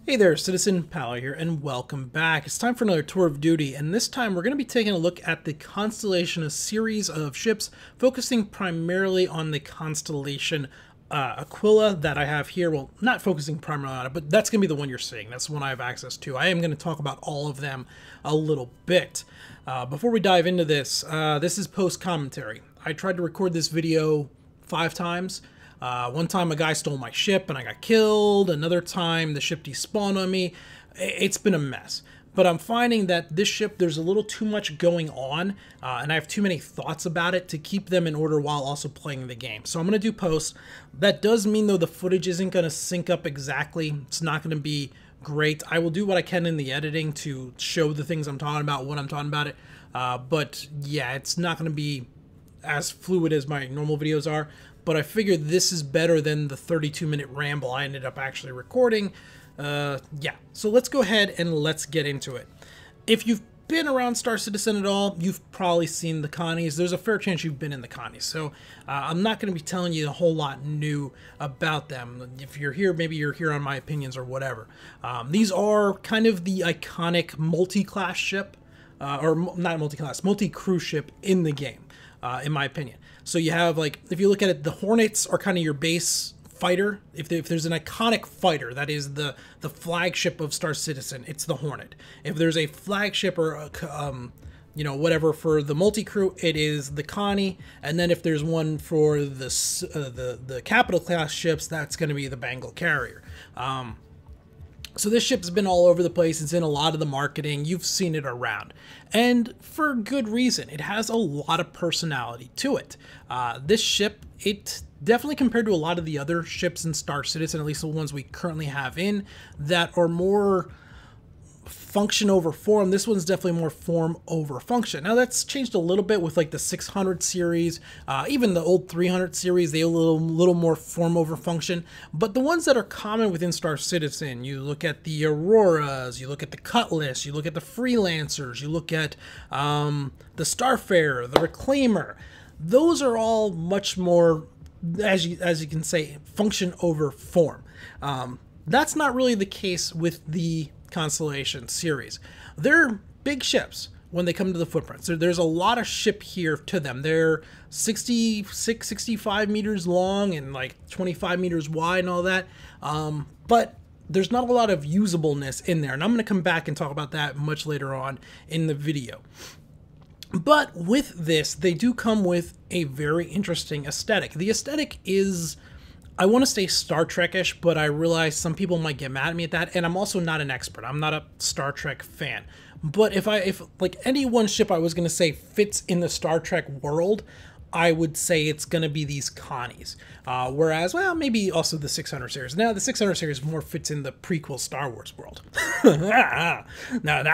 Hey there, Citizen Palo here, and welcome back. It's time for another tour of duty, and this time we're going to be taking a look at the Constellation, a series of ships focusing primarily on the Constellation Aquila that I have here. Well, not focusing primarily on it, but that's going to be the one you're seeing. That's the one I have access to. I am going to talk about all of them a little bit. Before we dive into this, this is post-commentary. I tried to record this video 5 times. One time a guy stole my ship and I got killed. Another time the ship despawned on me. It's been a mess. But I'm finding that this ship, there's a little too much going on, and I have too many thoughts about it to keep them in order while also playing the game. So I'm going to do posts. That does mean, though, the footage isn't going to sync up exactly. It's not going to be great. I will do what I can in the editing to show the things I'm talking about, when I'm talking about it. But yeah, it's not going to be as fluid as my normal videos are. But I figured this is better than the 32-minute ramble I ended up actually recording. Yeah, so let's go ahead and let's get into it. If you've been around Star Citizen at all, you've probably seen the Connies. There's a fair chance you've been in the Connies, so I'm not going to be telling you a whole lot new about them. If you're here, maybe you're here on my opinions or whatever. These are kind of the iconic multi-class ship, or not multi-class, multi-crew ship in the game, in my opinion. So you have, like, if you look at it, the Hornets are kind of your base fighter. If there's an iconic fighter that is the flagship of Star Citizen, it's the Hornet. If there's a flagship or whatever for the multi-crew, it is the Connie. And then if there's one for the capital class ships, that's going to be the Bengal carrier. So this ship's been all over the place. It's in a lot of the marketing. You've seen it around. And for good reason. It has a lot of personality to it. This ship, it definitely compared to a lot of the other ships in Star Citizen, at least the ones we currently have in, that are more function over form. This one's definitely more form over function. Now that's changed a little bit with like the 600 series, even the old 300 series, they have a little more form over function. But the ones that are common within Star Citizen, you look at the Auroras, you look at the Cutlass, you look at the Freelancers, you look at the Starfarer, the Reclaimer. Those are all much more, as you can say, function over form. That's not really the case with the Constellation series. They're big ships when they come to the footprints. There's a lot of ship here to them. They're 66, 65 meters long and like 25 meters wide and all that. But there's not a lot of usableness in there. And I'm going to come back and talk about that much later on in the video. But with this, they do come with a very interesting aesthetic. The aesthetic is, I want to say Star Trek-ish, but I realize some people might get mad at me at that, and I'm also not an expert. I'm not a Star Trek fan. But if like any one ship I was going to say fits in the Star Trek world, I would say it's going to be these Connies. Whereas, well, maybe also the 600 series. Now, the 600 series more fits in the prequel Star Wars world. Now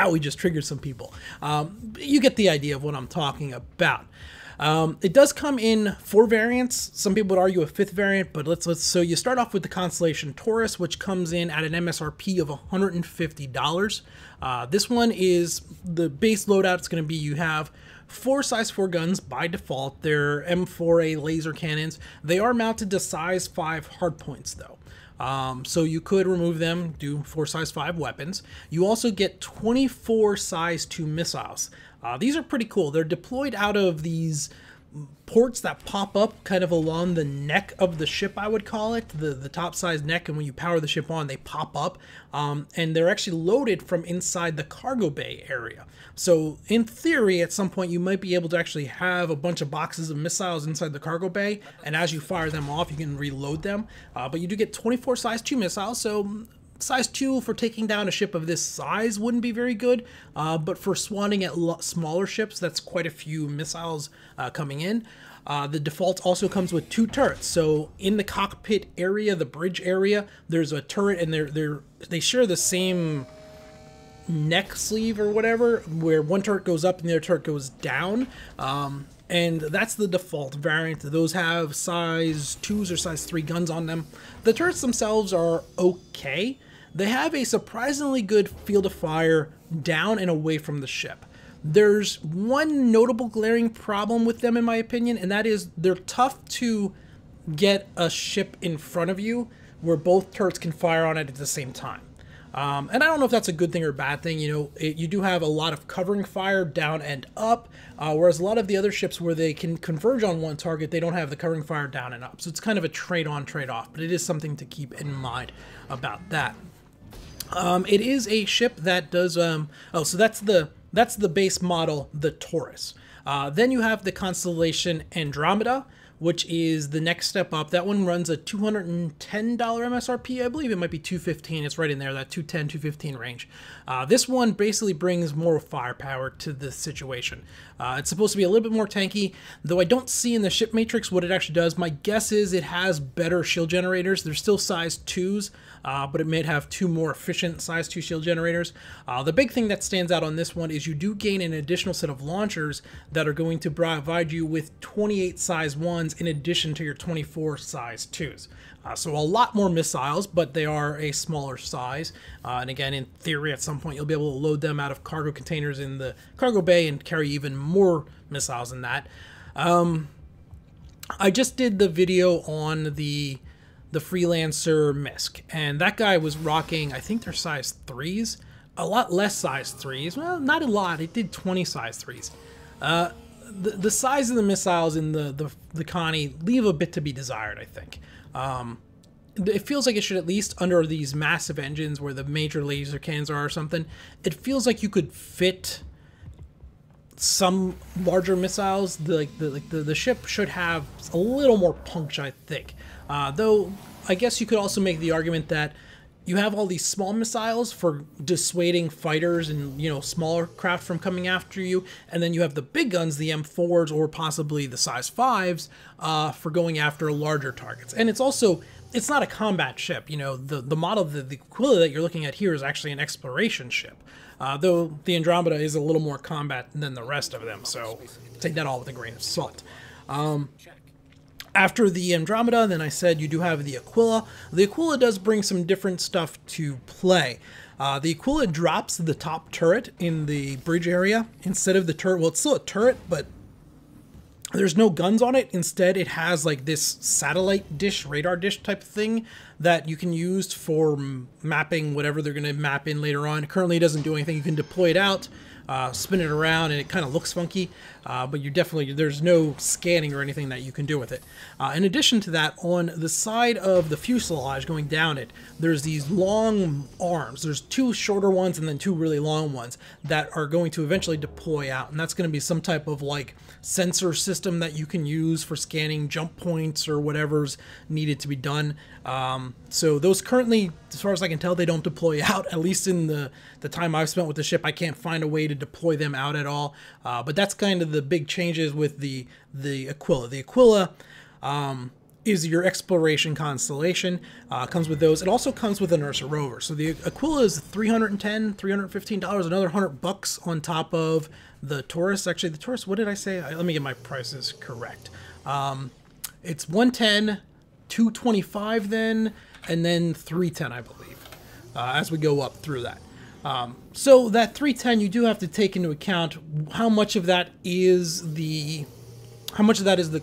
we just triggered some people. You get the idea of what I'm talking about. It does come in 4 variants. Some people would argue a 5th variant, but so you start off with the Constellation Taurus, which comes in at an MSRP of $150. This one is the base loadout. It's going to be, you have 4 size 4 guns by default. They're M4A laser cannons. They are mounted to size 5 hardpoints though. So you could remove them, do 4 size 5 weapons. You also get 24 size 2 missiles. These are pretty cool. They're deployed out of these ports that pop up kind of along the neck of the ship, I would call it, the top size neck, and when you power the ship on, they pop up, and they're actually loaded from inside the cargo bay area. So in theory, at some point, you might be able to actually have a bunch of boxes of missiles inside the cargo bay, and as you fire them off, you can reload them, but you do get 24 size 2 missiles, so size 2 for taking down a ship of this size wouldn't be very good, but for swatting at smaller ships, that's quite a few missiles coming in. The default also comes with 2 turrets. So in the cockpit area, the bridge area, there's a turret, and they share the same neck sleeve or whatever, where one turret goes up and the other turret goes down. And that's the default variant. Those have size 2s or size 3 guns on them. The turrets themselves are okay. They have a surprisingly good field of fire down and away from the ship. There's one notable glaring problem with them, in my opinion, and that is they're tough to get a ship in front of you where both turrets can fire on it at the same time. And I don't know if that's a good thing or a bad thing. You know, you do have a lot of covering fire down and up, whereas a lot of the other ships where they can converge on one target, they don't have the covering fire down and up. So it's kind of a trade-on, trade-off, but it is something to keep in mind about that. It is a ship that does, oh, so that's the base model, the Taurus. Then you have the Constellation Andromeda, which is the next step up. That one runs a $210 MSRP. I believe it might be $215. It's right in there, that $210, $215 range. This one basically brings more firepower to the situation. It's supposed to be a little bit more tanky, though I don't see in the ship matrix what it actually does. My guess is it has better shield generators. They're still size 2s, but it may have 2 more efficient size 2 shield generators. The big thing that stands out on this one is you do gain an additional set of launchers that are going to provide you with 28 size 1s in addition to your 24 size 2s. So a lot more missiles, but they are a smaller size. And again, in theory, at some point, you'll be able to load them out of cargo containers in the cargo bay and carry even more missiles than that. I just did the video on the Freelancer Misk, and that guy was rocking, I think they're size 3s, a lot less size 3s. Well, not a lot. It did 20 size 3s. The size of the missiles in the Connie leave a bit to be desired, I think. It feels like it should, at least under these massive engines where the major laser cannons are or something, it feels like you could fit some larger missiles. The ship should have a little more punch, I think. Though I guess you could also make the argument that you have all these small missiles for dissuading fighters and, you know, smaller craft from coming after you, and then you have the big guns, the M4s or possibly the size 5s, for going after larger targets. And it's also, it's not a combat ship. You know, the model, the Aquila that you're looking at here is actually an exploration ship, though the Andromeda is a little more combat than the rest of them, so take that all with a grain of salt. After the Andromeda, then I said you do have the Aquila. The Aquila does bring some different stuff to play. The Aquila drops the top turret in the bridge area instead of the turret. Well, it's still a turret, but there's no guns on it. Instead, it has like this satellite dish, radar dish type thing that you can use for mapping whatever they're going to map in later on. Currently, it doesn't do anything. You can deploy it out, spin it around, and it kind of looks funky, but there's no scanning or anything that you can do with it. In addition to that, on the side of the fuselage going down it, there's these long arms. There's 2 shorter ones and then 2 really long ones that are going to eventually deploy out, and that's going to be some type of like sensor system that you can use for scanning jump points or whatever's needed to be done. So those currently, as far as I can tell, they don't deploy out. At least in the time I've spent with the ship, I can't find a way to deploy them out at all. But that's kind of the big changes with the Aquila. The Aquila is your exploration constellation. Comes with those. It also comes with an Ursa rover. So the Aquila is $310, $315, another $100 on top of the Taurus. Actually, the Taurus, what did I say? Let me get my prices correct. It's $110, $225 then, and then $310, I believe, as we go up through that. So that $310, you do have to take into account how much of that is the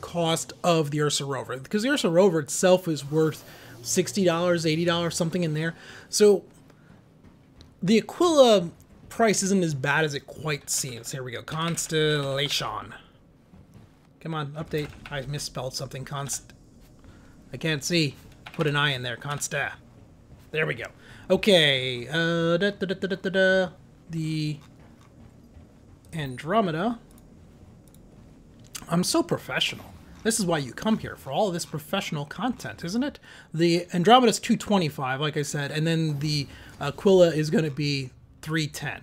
cost of the Ursa rover, because the Ursa rover itself is worth $60, $80, something in there. So the Aquila price isn't as bad as it quite seems. Here we go. Constellation. Come on, update. I misspelled something. I can't see. Put an I in there. Consta. There we go. Okay. The Andromeda. I'm so professional. This is why you come here, for all of this professional content, isn't it? The Andromeda's $225, like I said, and then the Aquila is going to be $310.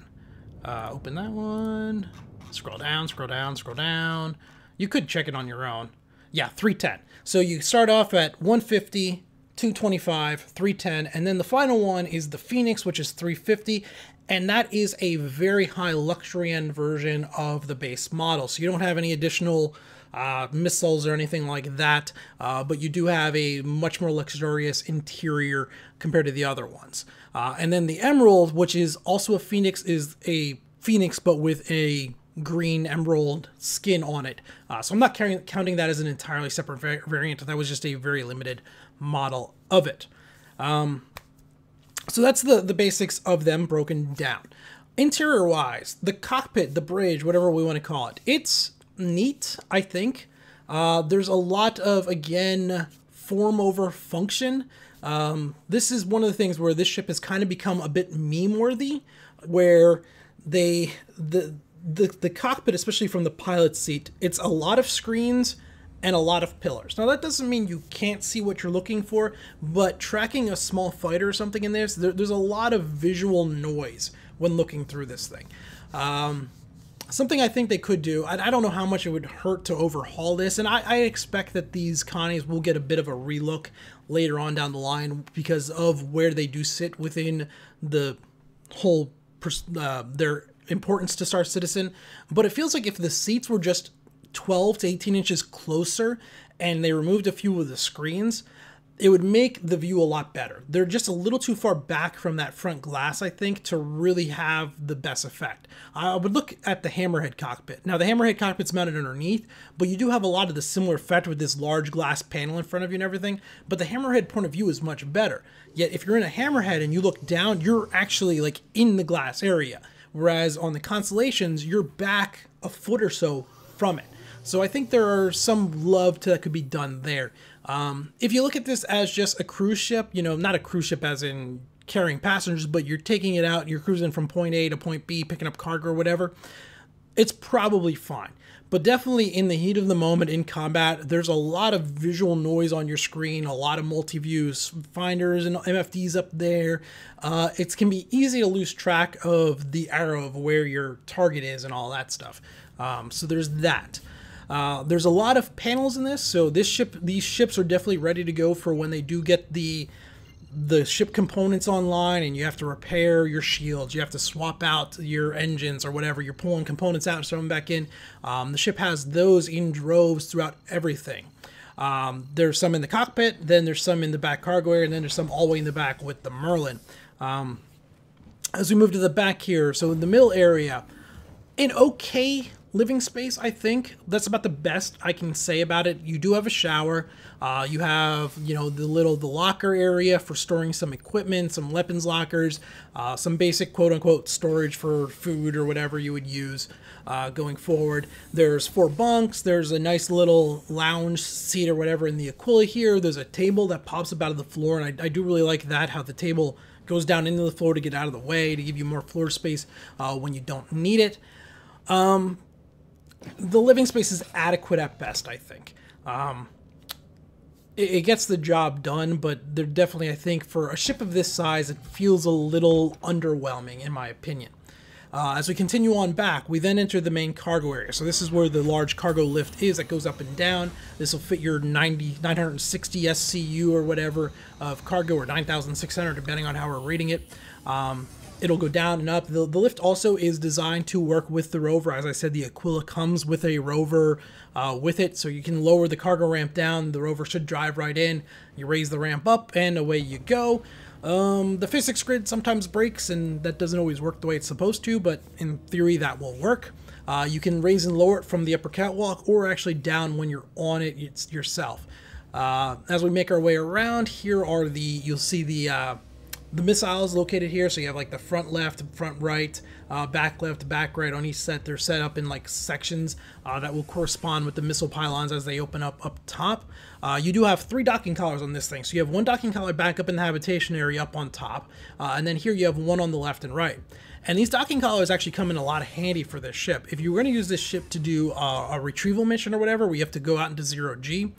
Open that one. Scroll down, scroll down, scroll down. You could check it on your own. Yeah, $310. So you start off at $150, $225, $310, and then the final one is the Phoenix, which is $350, and that is a very high luxury end version of the base model. So you don't have any additional missiles or anything like that, but you do have a much more luxurious interior compared to the other ones. And then the Emerald, which is also a Phoenix, is a Phoenix but with a green emerald skin on it. So I'm not counting that as an entirely separate variant. That was just a very limited model of it. So that's the basics of them broken down. Interior wise, the cockpit, the bridge, whatever we want to call it, it's neat, I think. There's a lot of, again, form over function. This is one of the things where this ship has kind of become a bit meme worthy, where the cockpit, especially from the pilot's seat, it's a lot of screens and a lot of pillars. Now that doesn't mean you can't see what you're looking for, but tracking a small fighter or something in this, there's a lot of visual noise when looking through this thing. Something I think they could do, I don't know how much it would hurt to overhaul this, and I expect that these Connies will get a bit of a relook later on down the line because of where they do sit within the whole, their importance to Star Citizen. But it feels like if the seats were just 12 to 18 inches closer and they removed a few of the screens, it would make the view a lot better. They're just a little too far back from that front glass, I think, to really have the best effect. I would look at the Hammerhead cockpit. Now, the Hammerhead cockpit's mounted underneath, but you do have a lot of the similar effect with this large glass panel in front of you and everything, but the Hammerhead point of view is much better. Yet, if you're in a Hammerhead and you look down, you're actually, like, in the glass area, whereas on the Constellations, you're back a foot or so from it. So I think there are some love that could be done there. If you look at this as just a cruise ship, you know, not a cruise ship as in carrying passengers, but you're taking it out, you're cruising from point A to point B, picking up cargo or whatever, it's probably fine. But definitely in the heat of the moment in combat, there's a lot of visual noise on your screen, a lot of multi-views, finders and MFDs up there. It can be easy to lose track of the arrow of where your target is and all that stuff. So there's that. There's a lot of panels in this, so these ships are definitely ready to go for when they do get the ship components online and you have to repair your shields, you have to swap out your engines or whatever, you're pulling components out and throwing them back in. The ship has those in droves throughout everything. There's some in the cockpit, then there's some in the back cargo area, and then there's some all the way in the back with the Merlin. As we move to the back here, so in the middle area, an okay living space, I think. That's about the best I can say about it. You do have a shower. You have, you know, the locker area for storing some equipment, some weapons lockers, some basic quote-unquote storage for food or whatever you would use going forward. There's 4 bunks. There's a nice little lounge seat or whatever in the Aquila here. There's a table that pops up out of the floor, and I do really like that, how the table goes down into the floor to get out of the way, to give you more floor space when you don't need it. The living space is adequate at best, I think. It gets the job done, but they're definitely, I think, for a ship of this size, it feels a little underwhelming, in my opinion. As we continue on back, we then enter the main cargo area. So this is where the large cargo lift is that goes up and down. This will fit your 960 SCU or whatever of cargo, or 9,600, depending on how we're rating it. It'll go down and up. The lift also is designed to work with the rover. As I said, the Aquila comes with a rover with it, so you can lower the cargo ramp down. The rover should drive right in. You raise the ramp up, and away you go. The physics grid sometimes breaks, and that doesn't always work the way it's supposed to, but in theory that will work. You can raise and lower it from the upper catwalk, or actually down when you're on it yourself. As we make our way around, here are you'll see the missiles located here. So you have like the front left, front right, back left, back right on each set. They're set up in like sections that will correspond with the missile pylons as they open up top. You do have 3 docking collars on this thing. So you have 1 docking collar back up in the habitation area up on top. And then here you have 1 on the left and right. And these docking collars actually come in a lot of handy for this ship. If you're going to use this ship to do a retrieval mission or whatever, where you have to go out into 0G,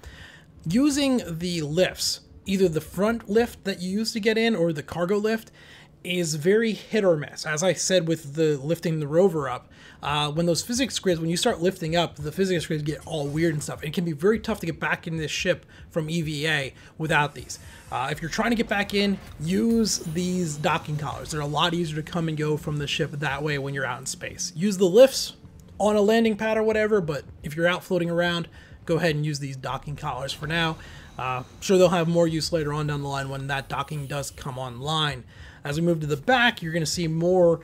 using the lifts, either the front lift that you use to get in or the cargo lift, is very hit or miss. As I said with the lifting the rover up, when those physics grids, when you start lifting up, the physics grids get all weird and stuff. It can be very tough to get back in this ship from EVA without these. If you're trying to get back in, use these docking collars. They're a lot easier to come and go from the ship that way when you're out in space. Use the lifts on a landing pad or whatever, but if you're out floating around, go ahead and use these docking collars for now. Sure, they'll have more use later on down the line when that docking does come online. As we move to the back, you're going to see more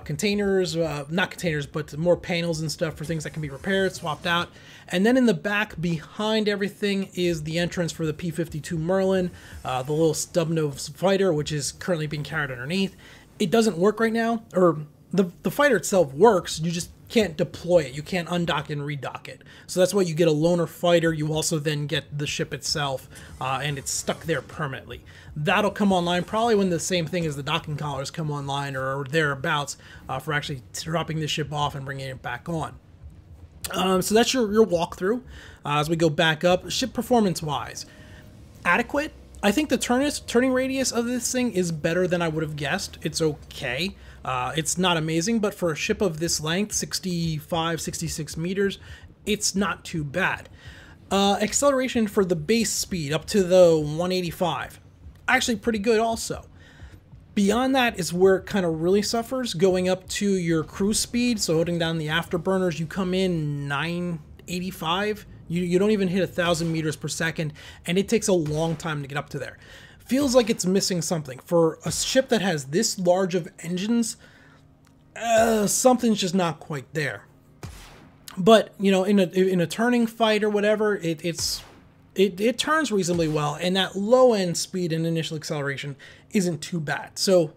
containers, not containers, but more panels and stuff for things that can be repaired, swapped out. And then in the back, behind everything, is the entrance for the P-52 Merlin, the little stub-nose fighter, which is currently being carried underneath. It doesn't work right now, or the fighter itself works, you just can't deploy it. You can't undock and redock it. So that's why you get a loaner fighter. You also then get the ship itself, and it's stuck there permanently. That'll come online probably when the same thing as the docking collars come online or thereabouts for actually dropping the ship off and bringing it back on. So that's your walkthrough. As we go back up, ship performance-wise, adequate. I think the turning radius of this thing is better than I would have guessed. It's okay. It's not amazing, but for a ship of this length, 65, 66 meters, it's not too bad. Acceleration for the base speed up to the 185, actually pretty good also. Beyond that is where it kind of really suffers, going up to your cruise speed, so holding down the afterburners, you come in 985, you don't even hit 1,000 meters per second, and it takes a long time to get up to there. Feels like it's missing something. For a ship that has this large of engines, something's just not quite there. But, you know, in a turning fight or whatever, it turns reasonably well, and that low-end speed and initial acceleration isn't too bad. So,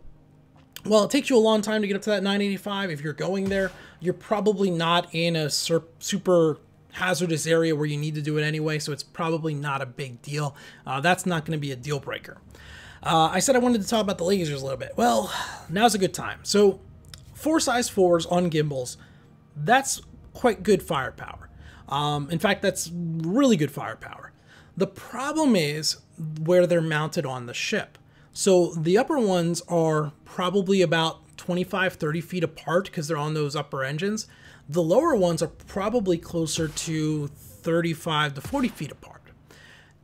while it takes you a long time to get up to that 985, if you're going there, you're probably not in a super hazardous area where you need to do it anyway, so it's probably not a big deal. That's not going to be a deal breaker. I said I wanted to talk about the lasers a little bit. Well, now's a good time. So 4.4s on gimbals, that's quite good firepower. In fact, that's really good firepower. The problem is where they're mounted on the ship. So the upper ones are probably about 25, 30 feet apart because they're on those upper engines. The lower ones are probably closer to 35 to 40 feet apart.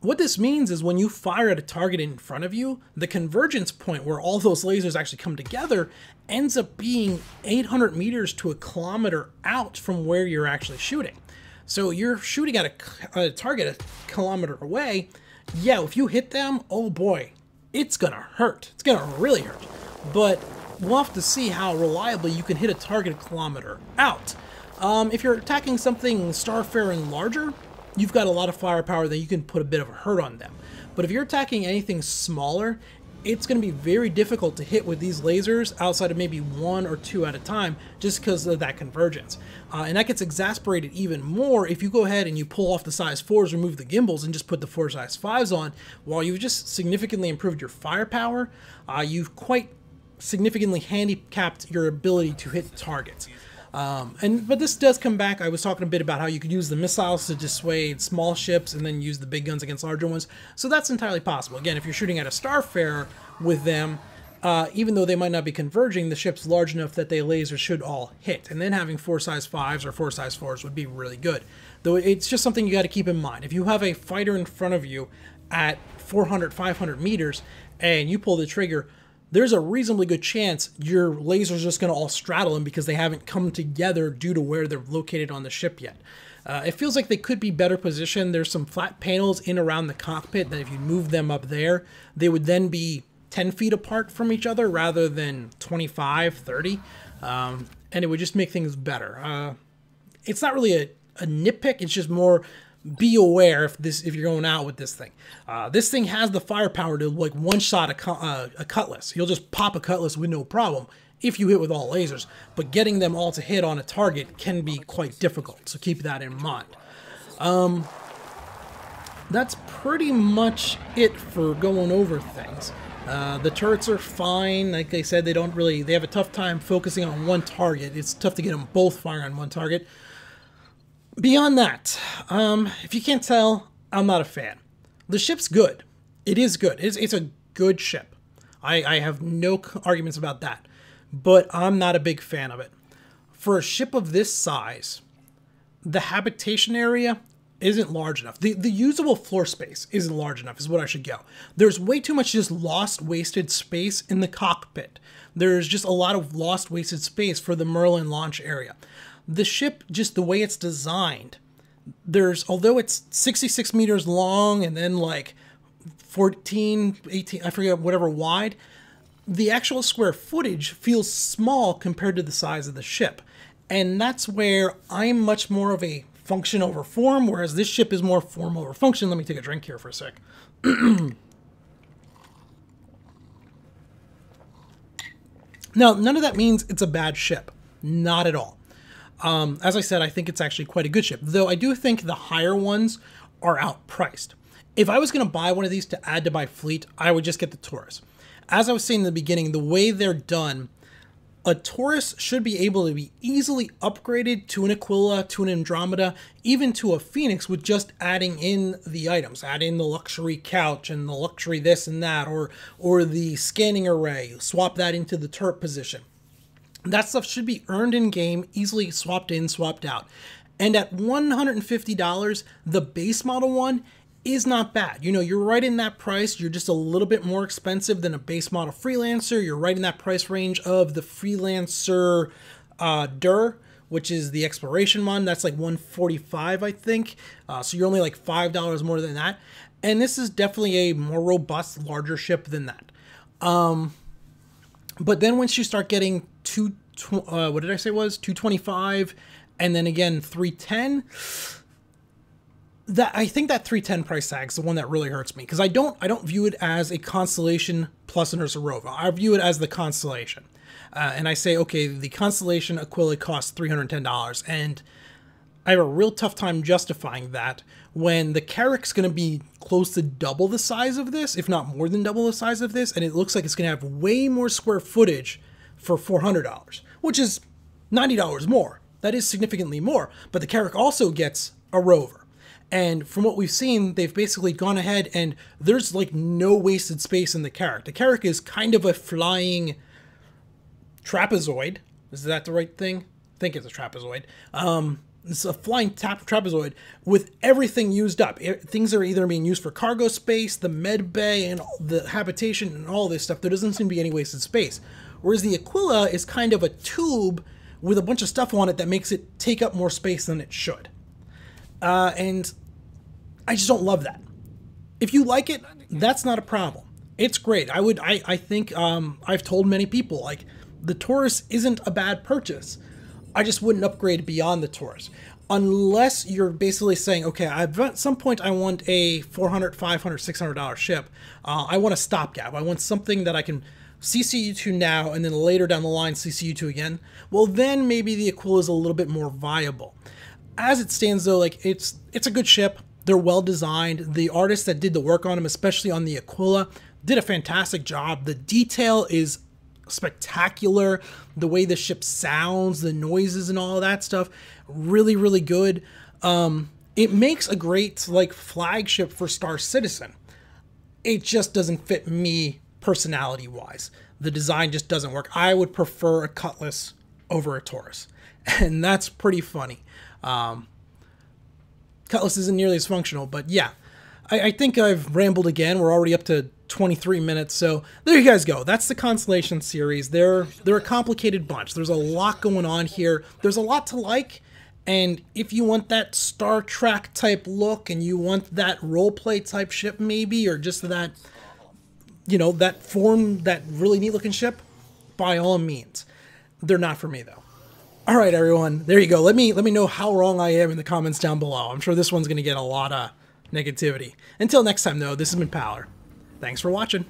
What this means is when you fire at a target in front of you, the convergence point where all those lasers actually come together ends up being 800 meters to a kilometer out from where you're actually shooting. So you're shooting at a target a kilometer away. Yeah, if you hit them, oh boy, it's gonna hurt. It's gonna really hurt. But we'll have to see how reliably you can hit a target a kilometer out. If you're attacking something Starfaring larger, you've got a lot of firepower that you can put a bit of a hurt on them. But if you're attacking anything smaller, it's going to be very difficult to hit with these lasers outside of maybe 1 or 2 at a time just because of that convergence. And that gets exasperated even more if you go ahead and you pull off the size 4s, remove the gimbals, and just put the 4 size 5s on. While you've just significantly improved your firepower, you've quite significantly handicapped your ability to hit targets. But this does come back. I was talking a bit about how you could use the missiles to dissuade small ships and then use the big guns against larger ones. So that's entirely possible. Again, if you're shooting at a Starfarer with them, even though they might not be converging, the ship's large enough that they lasers should all hit. And then having 4 size 5s or 4 size 4s would be really good. Though it's just something you got to keep in mind. If you have a fighter in front of you at 400, 500 meters and you pull the trigger, there's a reasonably good chance your laser's just going to all straddle them because they haven't come together due to where they're located on the ship yet. It feels like they could be better positioned. There's some flat panels in around the cockpit that if you move them up there, they would then be 10 feet apart from each other rather than 25, 30. And it would just make things better. It's not really a nitpick. It's just more be aware if you're going out with this thing. This thing has the firepower to like one-shot a cutlass. You'll just pop a cutlass with no problem if you hit with all lasers, but getting them all to hit on a target can be quite difficult, so keep that in mind. That's pretty much it for going over things. The turrets are fine. Like I said, they have a tough time focusing on one target. It's tough to get them both firing on one target. Beyond that, if you can't tell, I'm not a fan. The ship's good. It is good. It's a good ship. I have no arguments about that. But I'm not a big fan of it. For a ship of this size, the habitation area isn't large enough. The usable floor space isn't large enough is what I should go. There's way too much just lost, wasted space in the cockpit. There's just a lot of lost, wasted space for the Merlin launch area. The ship, just the way it's designed, although it's 66 meters long and then like 14, 18, I forget, whatever wide, the actual square footage feels small compared to the size of the ship. And that's where I'm much more of a function over form, whereas this ship is more form over function. Let me take a drink here for a sec. Now, none of that means it's a bad ship. Not at all. As I said, I think it's actually quite a good ship, though I do think the higher ones are outpriced. If I was going to buy one of these to add to my fleet, I would just get the Taurus. As I was saying in the beginning, the way they're done, a Taurus should be able to be easily upgraded to an Aquila, to an Andromeda, even to a Phoenix with just adding in the items. Add in the luxury couch and the luxury this and that, or the scanning array. Swap that into the turret position. That stuff should be earned in game, easily swapped in, swapped out. And at $150, the base model one is not bad. You know, you're right in that price. You're just a little bit more expensive than a base model Freelancer. You're right in that price range of the Freelancer Dur, which is the exploration one. That's like $145, I think. So you're only like $5 more than that. And this is definitely a more robust, larger ship than that. But then once you start getting what did I say it was? 225, and then again 310. I think that 310 price tag is the one that really hurts me, because I don't view it as a Constellation plus an Ursa Rova. I view it as the Constellation, and I say, okay, the Constellation Aquila costs $310, and I have a real tough time justifying that when the Carrack's going to be close to double the size of this, if not more than double the size of this, and it looks like it's going to have way more square footage for $400, which is $90 more. That is significantly more, but the Carrack also gets a rover. And from what we've seen, they've basically gone ahead and there's like no wasted space in the Carrack. The Carrack is kind of a flying trapezoid. Is that the right thing? I think it's a trapezoid. It's a flying trapezoid with everything used up. Things are either being used for cargo space, the med bay, and the habitation, and all this stuff. There doesn't seem to be any wasted space. Whereas the Aquila is kind of a tube with a bunch of stuff on it that makes it take up more space than it should. And I just don't love that. If you like it, that's not a problem. It's great. I think I've told many people, like, the Taurus isn't a bad purchase. I just wouldn't upgrade beyond the Taurus. Unless you're basically saying, okay, at some point I want a $400, $500, $600 ship. I want a stopgap. I want something that I can CCU to now and then later down the line CCU to again. Well, then maybe the Aquila is a little bit more viable. As it stands though, like, it's a good ship. They're well designed. The artists that did the work on them, especially on the Aquila, did a fantastic job. The detail is spectacular. The way the ship sounds, the noises and all of that stuff, really, really good. It makes a great, like, flagship for Star Citizen. It just doesn't fit me personality-wise. The design just doesn't work. I would prefer a Cutlass over a Taurus, and that's pretty funny. Cutlass isn't nearly as functional, but yeah, I think I've rambled again. We're already up to 23 minutes, so there you guys go. That's the Constellation series. They're a complicated bunch. There's a lot going on here. There's a lot to like, and if you want that Star Trek type look and you want that roleplay type ship maybe, or just that, you know, that form, that really neat looking ship, by all means. They're not for me though. All right, everyone, there you go. Let me know how wrong I am in the comments down below. I'm sure this one's going to get a lot of negativity. Until next time, though, this has been Powler. Thanks for watching.